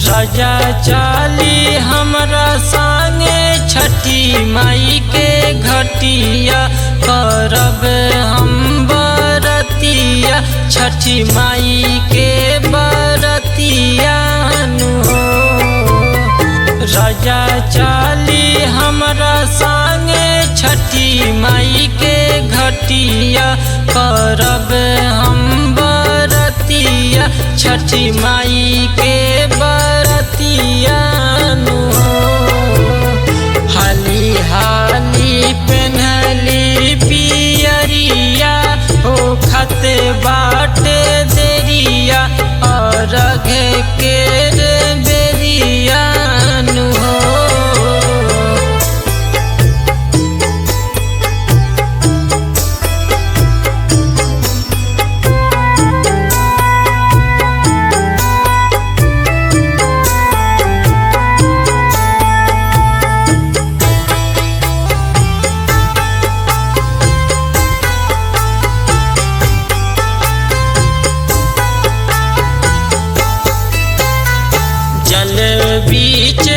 राजा चाली हमरा संगे छठी माई के घटिया करब हम बरतिया छठी माई के बरतिया हो। राजा चाली हमरा संगे छठी माई के घटिया करब हम बरतिया छठी माई के बरतिया हो। हाली हाली पेन्हली पियरिया हो खते बाट देरिया और के बेरिया हो। बीच